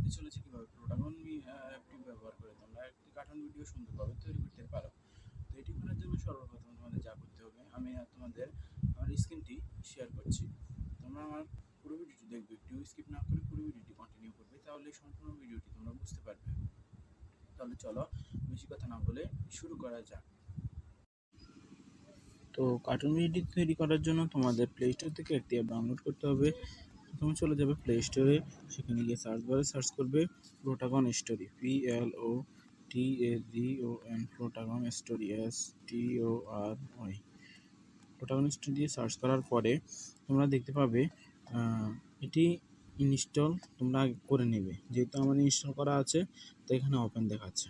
দেখাতে চলেছি কিভাবে প্রোটাগন অ্যাপটি ব্যবহার করে তোমরা একটি কার্টুন ভিডিও সুন্দরভাবে তৈরি করতে পারো। তো এটি করার জন্য সর্বপ্রথম তোমাদের যা করতে হবে, আমি তোমাদের আমার স্ক্রিনটি শেয়ার করছি। তোমরা আমার পুরো ভিডিওটি দেখবে, একটু স্কিপ না করে পুরো ভিডিওটি কন্টিনিউ করবে, তাহলে সম্পূর্ণ ভিডিওটি তোমরা বুঝতে পারবে। তাহলে চলো বেশি কথা না বলে শুরু করা যাক। তো কার্টুন ভিডিও তৈরি করার জন্য তোমাদের প্লে স্টোর থেকে একটি অ্যাপ ডাউনলোড করতে হবে। প্রথমে চলে যাবে প্লে স্টোরে, সেখানে গিয়ে সার্চ বারে সার্চ করবে Plotagon story, PLOTAGON, Plotagon story, STORY। Plotagon story দিয়ে সার্চ করার পরে তোমরা দেখতে পাবে এটি ইনস্টল তোমরা আগে করে নেবে। যেহেতু আমার ইনস্টল করা আছে, তো এখানে ওপেন দেখাচ্ছে।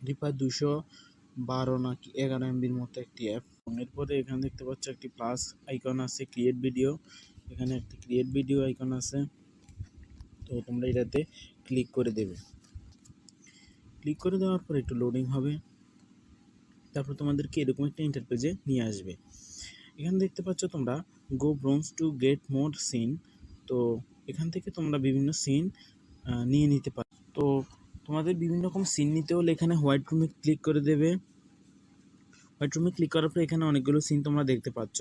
এটি প্রায় 212 নাকি 11 MBর মতো একটি অ্যাপ। এরপরে এখানে দেখতে পাচ্ছ একটি প্লাস আইকন আছে, ক্রিয়েট ভিডিও। এখানে একটি ক্রিয়েট ভিডিও আইকন আছে, তো তোমরা এটাতে ক্লিক করে দেবে। ক্লিক করে দেওয়ার পর একটু লোডিং হবে, তারপর তোমাদেরকে এরকম একটা ইন্টারপেজে নিয়ে আসবে। এখানে দেখতে পাচ্ছ তোমরা go bronze to get more seen. তো এখান থেকে তোমরা বিভিন্ন সিন নিয়ে নিতে পারো। তো তোমাদের বিভিন্ন রকম সিন নিতে হলে এখানে হোয়াইট রুমে ক্লিক করে দেবে। হোয়াইট রুমে ক্লিক করার পর এখানে অনেকগুলো সিন তোমরা দেখতে পাচ্ছ।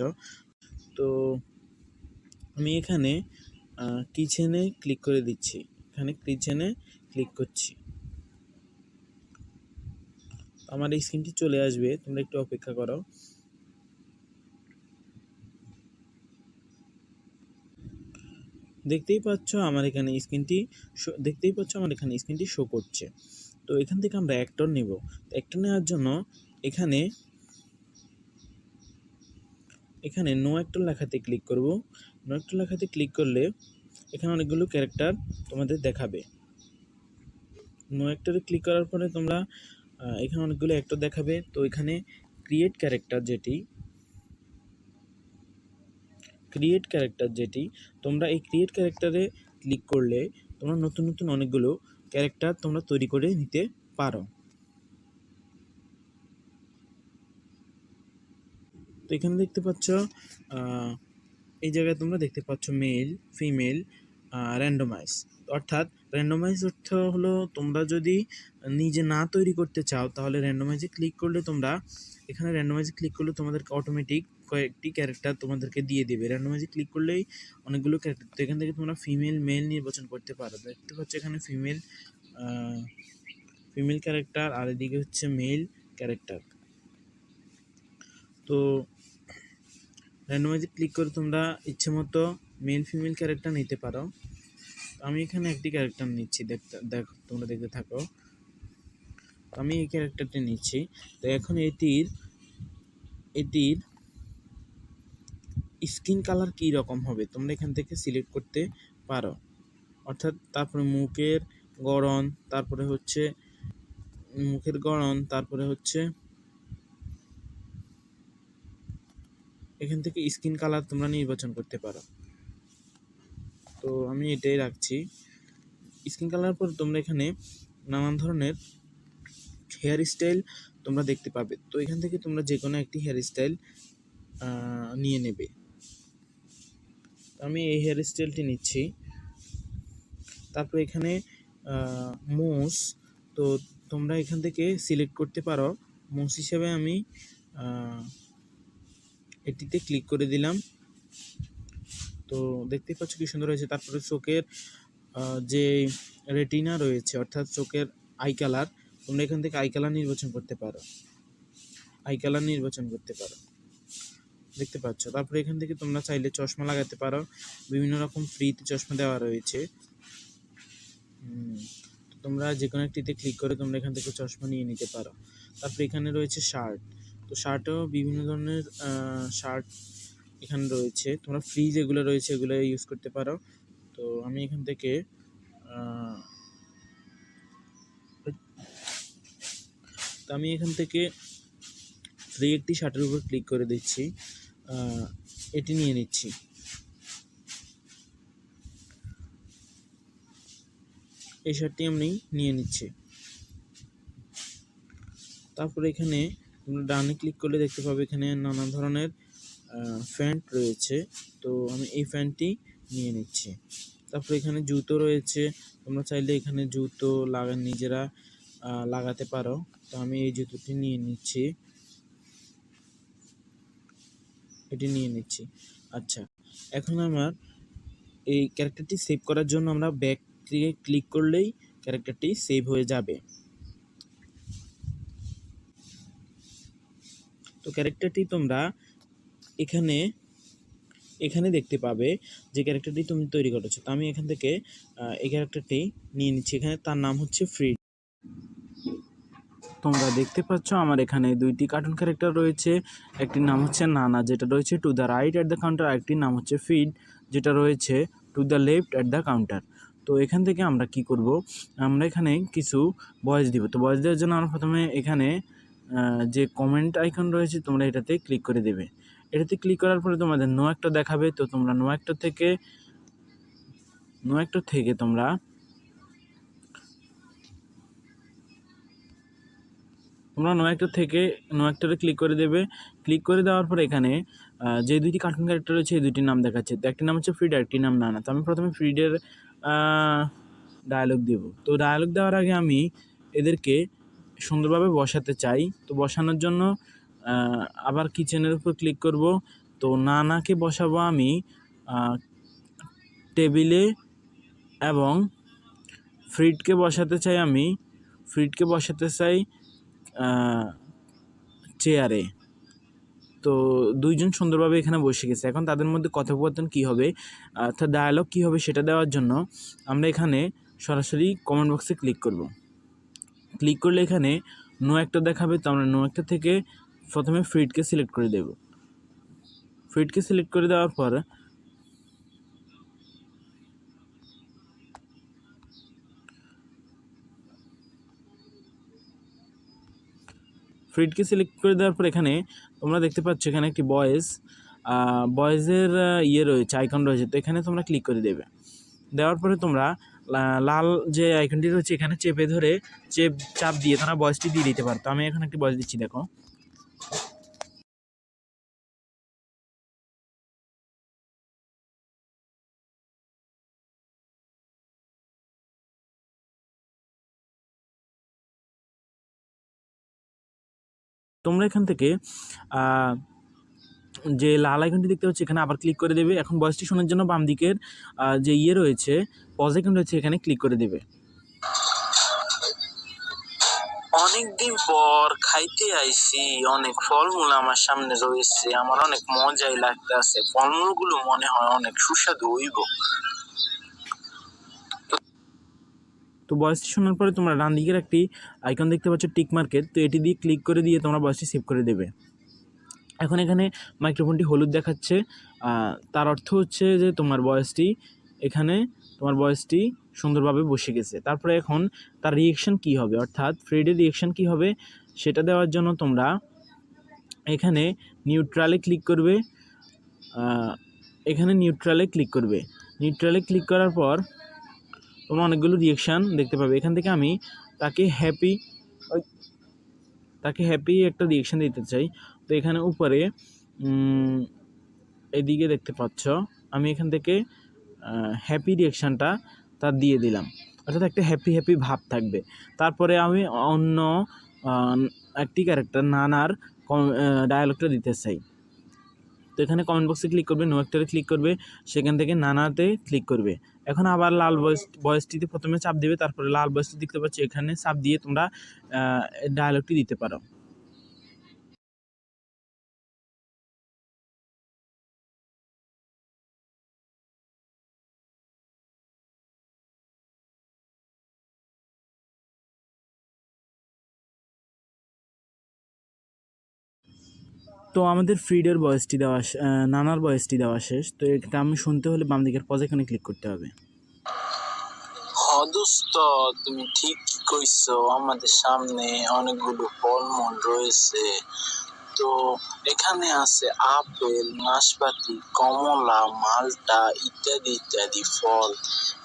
তো আমি এখানে কিচেনে ক্লিক করে দিচ্ছি, এখানে কিচেনে ক্লিক করছি। আমার এই স্ক্রিনটি চলে আসবে, তোমরা একটু অপেক্ষা করো। দেখতেই পাচ্ছ আমার এখানে স্ক্রিনটি শো করছে। তো এখান থেকে আমরা অ্যাক্টর নেব। অ্যাক্টর নেওয়ার জন্য এখানে নো অ্যাক্টর লেখাতে ক্লিক করব। নো অ্যাক্টর লেখাতে ক্লিক করলে এখানে অনেকগুলো ক্যারেক্টার তোমাদের দেখাবে। নো অ্যাক্টরে ক্লিক করার পরে তোমরা এখানে অনেকগুলো অ্যাক্টর দেখাবে। তো এখানে ক্রিয়েট ক্যারেক্টার যেটি তোমরা এই ক্রিয়েট ক্যারেক্টারে ক্লিক করলে তোমরা নতুন নতুন অনেকগুলো ক্যারেক্টার তোমরা তৈরি করে নিতে পারো। তো এখানে দেখতে পাচ্ছ এই জায়গায় তোমরা দেখতে পাচ্ছ মেল, ফিমেল, র্যান্ডমাইজ। অর্থাৎ র্যান্ডমাইজ অর্থ হলো তোমরা যদি নিজে না তৈরি করতে চাও, তাহলে র্যান্ডমাইজে ক্লিক করলে তোমাদেরকে অটোমেটিক কয়েকটি ক্যারেক্টার তোমাদেরকে দিয়ে দেবে। র্যান্ডমাইজে ক্লিক করলেই অনেকগুলো ক্যারেক্টার। তো এখান থেকে তোমরা ফিমেল, মেল নির্বাচন করতে পারো। দেখতে পাচ্ছ এখানে ফিমেল ক্যারেক্টার, আর এদিকে হচ্ছে মেল ক্যারেক্টার। তো র্যান্ডমাইজে ক্লিক করে তোমরা ইচ্ছে মতো মেল ফিমেল ক্যারেক্টার নিতে পারো। আমি এখানে একটি ক্যারেক্টার নিচ্ছি, দেখো তোমরা দেখতে থাকো। আমি এই ক্যারেক্টারটি নিচ্ছি। তো এখন এটির স্কিন কালার কী রকম হবে তোমরা এখান থেকে সিলেক্ট করতে পারো। অর্থাৎ তারপরে মুখের গড়ন, তারপরে এখান থেকে স্কিন কালার তোমরা নির্বাচন করতে পারো। তো আমি এটাই রাখছি। স্কিন কালার পর তোমরা এখানে নানান ধরনের হেয়ার স্টাইল তোমরা দেখতে পাবে। তো এখান থেকে তোমরা যে কোনো একটি হেয়ার স্টাইল নিয়ে নেবে। আমি এই হেয়ার স্টাইলটি নিচ্ছি। তারপর এখানে মোস, তো তোমরা এখান থেকে সিলেক্ট করতে পারো। মোস হিসেবে আমি এটিতে ক্লিক করে দিলাম। তো দেখতে পাচ্ছ কি সুন্দর হয়েছে। তারপরে চোখের যে রেটিনা রয়েছে, অর্থাৎ চোখের আই কালার, তোমরা এখান থেকে আই কালার নির্বাচন করতে পারো। দেখতে পাচ্ছ। তারপরে এখান থেকে তোমরা চাইলে চশমা লাগাতে পারো। বিভিন্ন রকম ফ্রিতে চশমা দেওয়া রয়েছে। তোমরা যে কোনো একটিতে ক্লিক করে তোমরা এখান থেকে চশমা নিয়ে নিতে পারো। তারপরে এখানে রয়েছে শার্ট। তো শার্টেও বিভিন্ন ধরনের শার্ট এখানে রয়েছে। তোমরা ফ্রি যেগুলো রয়েছে এগুলো ইউজ করতে পারো। তো আমি এখান থেকে ফ্রি একটি শার্টের উপর ক্লিক করে দিচ্ছি, এটি নিয়ে নিচ্ছি। এই শার্টটি আমি নিয়ে নিচ্ছি। তারপরে এখানে তোমরা ডানে ক্লিক করলে দেখতে পাবে এখানে নানা ধরনের প্যান্ট রয়েছে। তো আমি এই প্যান্টটি নিয়ে নিচ্ছি। তারপর এখানে জুতো রয়েছে, তোমরা চাইলে এখানে জুতো নিজেরা লাগাতে পারো। তো আমি এই জুতোটি নিয়ে নিচ্ছি, এটি নিয়ে নিচ্ছি। আচ্ছা, এখন আমার এই ক্যারেক্টারটি সেভ করার জন্য আমরা ব্যাক থেকে ক্লিক করলেই ক্যারেক্টারটি সেভ হয়ে যাবে। তো ক্যারেক্টারটি তোমরা এখানে দেখতে পাবে যে ক্যারেক্টারটি তুমি তৈরি করেছো। তো আমি এখান থেকে এই ক্যারেক্টারটি নিয়ে নিচ্ছি, এখানে তার নাম হচ্ছে ফ্রিড। তোমরা দেখতে পাচ্ছ আমার এখানে দুইটি কার্টুন ক্যারেক্টার রয়েছে, একটির নাম হচ্ছে নানা যেটা রয়েছে to the right at the counter, আরেকটির নাম হচ্ছে ফিড যেটা রয়েছে to the left at the counter. তো এখান থেকে আমরা কি করব, আমরা এখানে কিছু ভয়েস দিব। তো ভয়েস দেওয়ার জন্য আমরা প্রথমে এখানে যে কমেন্ট আইকন রয়েছে তোমরা এটাতে ক্লিক করে দেবে। এটাতে ক্লিক করার পরে তোমাদের নো একটা দেখাবে। তো তোমরা নো একটা থেকে তোমরা নো একটারে ক্লিক করে দেবে। ক্লিক করে দেওয়ার পর এখানে যে দুইটি কার্টুন ক্যারেক্টার রয়েছে এই দুইটির নাম দেখাচ্ছে। তো একটির নাম হচ্ছে ফ্রিড, একটির নাম নানা। তো আমি প্রথমে ফ্রিডের ডায়ালগ দেব। তো ডায়ালগ দেওয়ার আগে আমি এদেরকে সুন্দরভাবে বসাতে চাই। তো বসানোর জন্য আবার কিচেনের উপর ক্লিক করব। তো নানাকে বসাবো আমি টেবিলে, এবং ফ্রিডকে বসাতে চাই চেয়ারে। তো দুইজন সুন্দরভাবে এখানে বসে গেছে। এখন তাদের মধ্যে কথোপকথন কী হবে, অর্থাৎ ডায়ালগ কী হবে সেটা দেওয়ার জন্য আমরা এখানে সরাসরি কমেন্ট বক্সে ক্লিক করব। ক্লিক করলে এখানে নো একটা দেখাবে। তো আমরা নো একটা থেকে প্রথমে ফ্রিডকে সিলেক্ট করে দেব। ফ্রিডকে সিলেক্ট করে দেওয়ার পর এখানে তোমরা দেখতে পাচ্ছ এখানে একটি বয়েজের রয়েছে, আইকন রয়েছে। তো এখানে তোমরা ক্লিক করে দেবে। দেওয়ার পরে তোমরা লাল যে আইকনটি রয়েছে এখানে চাপ দিয়ে তোমরা ভয়েসটি দিয়ে দিতে পারো। তো আমি এখন একটি ভয়েস দিচ্ছি, দেখো। তোমরা এখান থেকে যে লাল আইকনটি দেখতে পাচ্ছ এখানে আবার ক্লিক করে দেবে। এখন ভয়েসটি শোনার জন্য বাম দিকের যে রয়েছে পজ আইকন রয়েছে এখানে ক্লিক করে দেবে। অনেকদিন পর খাইতে আইছি, অনেক ফলমূল আমার সামনে রয়েছে, আমার অনেক মজাই লাগতেছে। ফলমূলগুলো মনে হয় অনেক সুস্বাদু হইব। তো ভয়েসটি শোনার পরে তোমরা ডান দিকের একটি আইকন দেখতে পাচ্ছ টিক মার্কেট। তো এটি দিয়ে ক্লিক করে দিয়ে তোমরা ভয়েসটি সেভ করে দেবে। এখন এখানে মাইক্রোফোনটি হলুদ দেখাচ্ছে, তার অর্থ হচ্ছে যে তোমার ভয়েসটি সুন্দরভাবে বসে গেছে। তারপরে এখন তার রিয়েকশন কি হবে, অর্থাৎ ফ্রেডের রিয়েকশন কি হবে সেটা দেওয়ার জন্য তোমরা এখানে নিউট্রালে ক্লিক করবে। নিউট্রালে ক্লিক করার পর তোমরা অনেকগুলো রিয়েকশান দেখতে পাবে। এখান থেকে আমি তাকে হ্যাপি একটা রিয়েকশান দিতে চাই। তো এখানে উপরে এদিকে দেখতে পাচ্ছ আমি এখান থেকে হ্যাপি রিয়েকশানটা তার দিয়ে দিলাম, অর্থাৎ একটা হ্যাপি ভাব থাকবে। তারপরে আমি অন্য একটি ক্যারেক্টার নানার ডায়ালগটা দিতে চাই। তো এখানে কমেন্ট বক্সে ক্লিক করবে, নো একটারে ক্লিক করবে, সেখান থেকে নানাতে ক্লিক করবে। এখন আবার লাল ভয়েসটিতে প্রথমে চাপ দেবে, তারপরে লাল ভয়েসটি দেখতে পাচ্ছি এখানে চাপ দিয়ে তোমরা ডায়ালগটি দিতে পারো। তো আমাদের ফ্রিডের নানার ভয়েসটি দেওয়া শেষ। তো এটা আমি শুনতে হলে বাম দিকের পজ এখানে ক্লিক করতে হবে। দোস্ত, তুমি ঠিক কইছো, আমাদের সামনে অনেকগুলো ফলমূল রয়েছে। তো এখানে আছে আপেল, নাশপাতি, কমলা, মালটা ইত্যাদি ফল।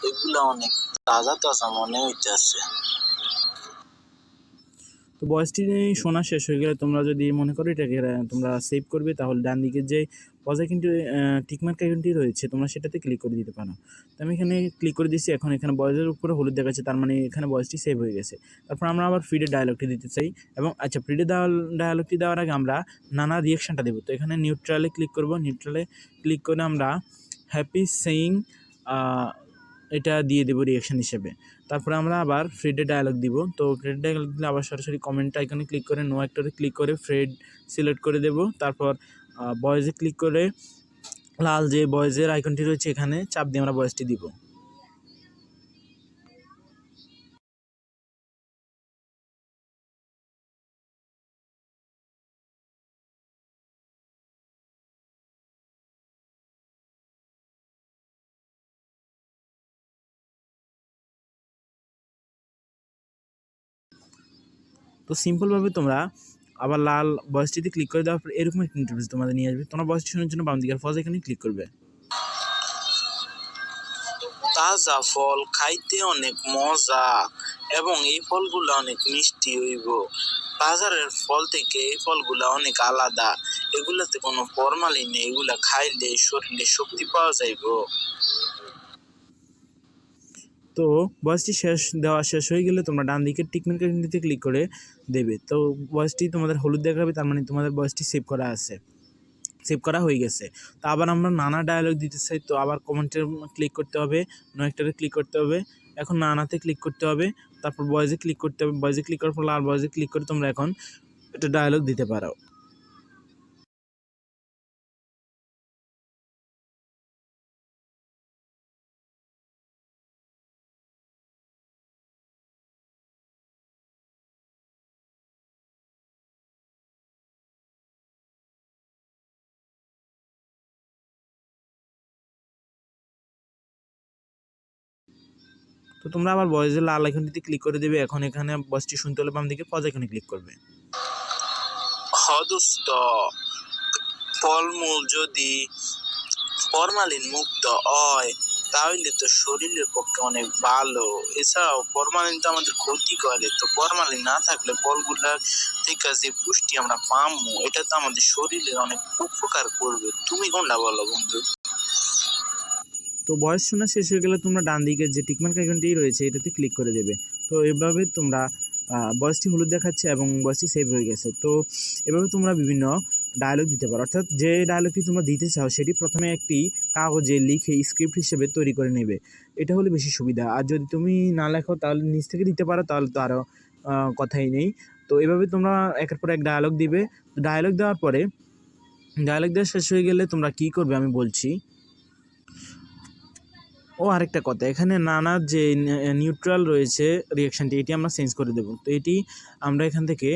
এগুলা অনেক তাজা মনে হইতেছে। তো ভয়েসটি শোনা শেষ হয়ে গেলে তোমরা যদি মনে করো এটাকে তোমরা সেভ করবে, তাহলে ডান দিকের যে পজ আইকনটি টিকমার্ক আইকনটি রয়েছে, তোমরা সেটাতে ক্লিক করে দিতে পারো। তো আমি এখানে ক্লিক করে দিচ্ছি। এখন এখানে ভয়েসের উপরে হলুদ দেখাচ্ছে, তার মানে এখানে ভয়েসটি সেভ হয়ে গেছে। তারপর আমরা আবার ফিডের ডায়ালগটি দিতে চাই, এবং আচ্ছা ফিডের ডায়ালগটি দেওয়ার আগে আমরা নানা রিয়াকশানটা দেবো। তো এখানে নিউট্রালে ক্লিক করব, নিউট্রালে ক্লিক করে আমরা হ্যাপি সেইং এটা দিয়ে দেবো রিয়াকশান হিসেবে। তারপরে আমরা আবার ফ্রেডের ডায়ালগ দিব। তো ফ্রেড ডায়ালগ দিলে আবার সরাসরি কমেন্ট আইকনে ক্লিক করে নো অ্যাক্টরে ক্লিক করে ফ্রেড সিলেক্ট করে দেব। তারপর বয়েজে ক্লিক করে লাল যে বয়েজের আইকনটি রয়েছে এখানে চাপ দিয়ে আমরা বয়েজটি দিব। তো সিম্পলভাবে তোমরা আবার লাল বয়েসটিতে ক্লিক করে দেওয়ার পর এরকম একটা ইন্টারফেস তোমাদের নিয়ে আসবে। তোমরা বয়েসটি শোনার জন্য বাম দিকের পজ এখানে ক্লিক করবে। তাজা ফল খাইতে অনেক মজা এবং এই ফলগুলো অনেক মিষ্টি হইব। বাজারের ফল থেকে এই ফলগুলো অনেক আলাদা, এগুলাতে কোনো ফরমালিন নেই, এগুলা খাইলে শরীরে শক্তি পাওয়া যাইব। তো ভয়েসটি শেষ হয়ে গেলে তোমরা ডান দিকের টিকমার্ক আইকনটিতে ক্লিক করে দেবে। তো ভয়েসটি তোমাদের হলুদ দেখাবে, তার মানে তোমাদের ভয়েসটি সেভ করা আছে, সেভ করা হয়ে গেছে। তো আবার আমরা নানা ডায়ালগ দিতে চাই, তো আবার কমেন্টে ক্লিক করতে হবে, নো অ্যাক্টরে ক্লিক করতে হবে, এখন নানাতে ক্লিক করতে হবে, তারপর ভয়েসে ক্লিক করতে হবে। ভয়েসে ক্লিক করার পর লাল ভয়েসে ক্লিক করে তোমরা এখন একটা ডায়ালগ দিতে পারো। তো তোমরা আবার ভয়েসের লাল আইকনটিতে ক্লিক করে দেবে। এখন এখানে ভয়েসটি শুনতে হলে বাম দিকে পজ আইকনে ক্লিক করবে। দোস্ত, ফলমূল যদি ফরমালিন মুক্ত হয় তাহলে তো শরীরের পক্ষে অনেক ভালো। এছাড়াও ফরমালিন তো আমাদের ক্ষতি করে, তো ফরমালিন না থাকলে ফলগুলার থেকে যে পুষ্টি আমরা পাবো এটা তো আমাদের শরীরে অনেক উপকার করবে। তুমি কোনটা বলো বন্ধু? তো ভয়েস শোনা শেষ হয়ে গেলে তোমরা ডান দিকে যে টিকমার্ক আইকনটি রয়েছে এটাতে ক্লিক করে দেবে। তো এভাবে তোমরা ভয়েসটি হলুদ দেখাচ্ছে এবং ভয়েসটি সেভ হয়ে গেছে। তো এভাবে তোমরা বিভিন্ন ডায়লগ দিতে পারো, অর্থাৎ যে ডায়লগটি তোমরা দিতে চাও সেটি প্রথমে একটি কাগজে লিখে স্ক্রিপ্ট হিসেবে তৈরি করে নেবে, এটা হলে বেশি সুবিধা। আর যদি তুমি না লেখো তাহলে নিজ থেকে দিতে পারো, তাহলে তো আরও কথাই নেই। তো এভাবে তোমরা একের পর এক ডায়লগ দিবে। ডায়লগ দেওয়ার পরে ডায়লগ দেওয়া শেষ হয়ে গেলে তোমরা কী করবে আমি বলছি। ও আরেকটা কথা, এখানে নানা যে নিউট্রাল রয়েছে রিয়াকশানটি এটি আমরা চেঞ্জ করে দেব। তো এটি আমরা এখান থেকে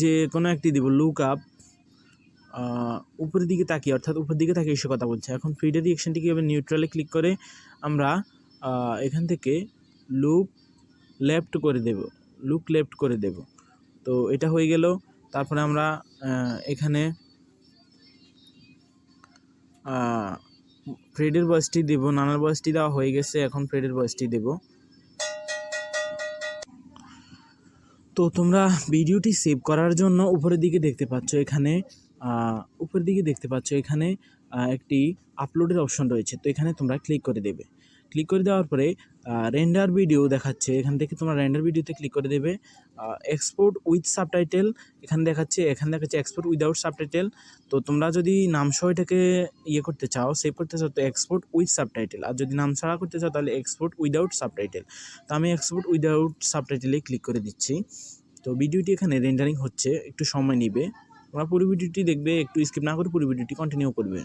যে কোনো একটি দেব, লুক আপ উপরের দিকে তাকিয়ে, অর্থাৎ উপরের দিকে তাকিয়ে এসে কথা বলছে। এখন ফিডের রিয়াকশানটি কীভাবে, নিউট্রালে ক্লিক করে আমরা এখান থেকে লুক লেফট করে দেব। তো এটা হয়ে গেল। তারপরে আমরা এখানে ফ্রেডের ভয়েসটি দেব, নানার ভয়েসটি দেওয়া হয়ে গেছে, এখন ফ্রেডের ভয়েসটি দেব। তো তোমরা ভিডিওটি সেভ করার জন্য উপরের দিকে দেখতে পাচ্ছ এখানে একটি আপলোডের অপশন রয়েছে। তো এখানে তোমরা ক্লিক করে দেবে। ক্লিক করে দেওয়ার পরে রেন্ডার ভিডিও দেখাচ্ছে, এখান থেকে তোমরা রেন্ডার ভিডিওতে ক্লিক করে দেবে। এক্সপোর্ট উইথ সাবটাইটেল এখানে দেখাচ্ছে এক্সপোর্ট উইদাউট সাবটাইটেল। তো তোমরা যদি নাম সহ এটাকে করতে চাও, সেভ করতে চাও, তো এক্সপোর্ট উইথ সাবটাইটেল। আর যদি নাম ছাড়া করতে চাও তাহলে এক্সপোর্ট উইদাউট সাবটাইটেল। তো আমি এক্সপোর্ট উইদাউট সাবটাইটেলে ক্লিক করে দিচ্ছি। তো ভিডিওটি এখানে রেন্ডারিং হচ্ছে, একটু সময় নেবে। তোমরা পুরো ভিডিওটি দেখবে, একটু স্কিপ না করে পুরো ভিডিওটি কন্টিনিউ করবে।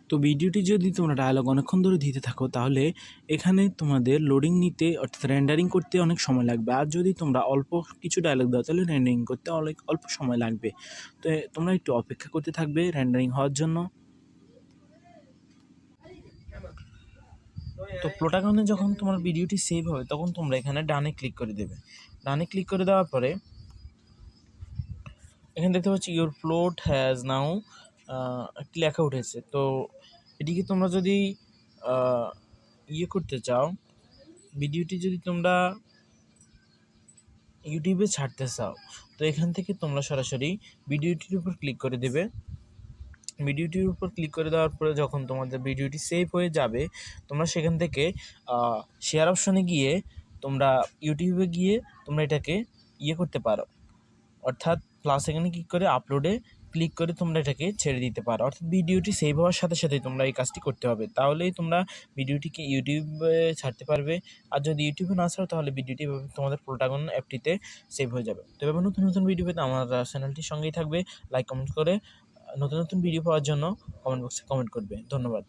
তো ভিডিওটি যদি তোমরা ডায়ালগ অনেকক্ষণ ধরে দিতে থাকো তাহলে এখানে তোমাদের লোডিং নিতে, অর্থাৎ রেন্ডারিং করতে অনেক সময় লাগবে। আর যদি তোমরা অল্প কিছু ডায়ালগ দাও তাহলে রেন্ডারিং করতে অল্প সময় লাগবে। তো তোমরা একটু অপেক্ষা করতে থাকবে রেন্ডারিং হওয়ার জন্য। তো প্রোটাগনে যখন তোমার ভিডিওটি সেভ হবে তখন তোমরা এখানে ডানে ক্লিক করে দেবে। ডানে ক্লিক করে দেওয়ার পরে এখানে দেখতে পাচ্ছি ইউর প্লট হ্যাজ নাও একটি লেখা উঠেছে। তো এটিকে তোমরা যদি করতে চাও, ভিডিওটি যদি তোমরা ইউটিউবে ছাড়তে চাও, তো এখান থেকে তোমরা সরাসরি ভিডিওটির উপর ক্লিক করে দেবে। ভিডিওটির উপর ক্লিক করে দেওয়ার পরে যখন তোমাদের ভিডিওটি সেভ হয়ে যাবে, তোমরা সেখান থেকে শেয়ার অপশনে গিয়ে তোমরা ইউটিউবে গিয়ে তোমরা এটাকে করতে পারো, অর্থাৎ প্লাস এখানে ক্লিক করে আপলোডে ক্লিক করে তোমরা এটাকে ছেড়ে দিতে পারো। অর্থাৎ ভিডিওটি সেভ হওয়ার সাথে সাথেই তোমরা এই কাজটি করতে হবে, তাহলেই তোমরা ভিডিওটিকে ইউটিউবে ছাড়তে পারবে। আর যদি ইউটিউবে না ছাড়ো তাহলে ভিডিওটি তোমাদের প্রোটাগন অ্যাপটিতে সেভ হয়ে যাবে। তো এভাবে নতুন নতুন ভিডিও পেতে আমার চ্যানেলটির সঙ্গেই থাকবে। লাইক কমেন্ট করে নতুন নতুন ভিডিও পাওয়ার জন্য কমেন্ট বক্সে কমেন্ট করবে। ধন্যবাদ।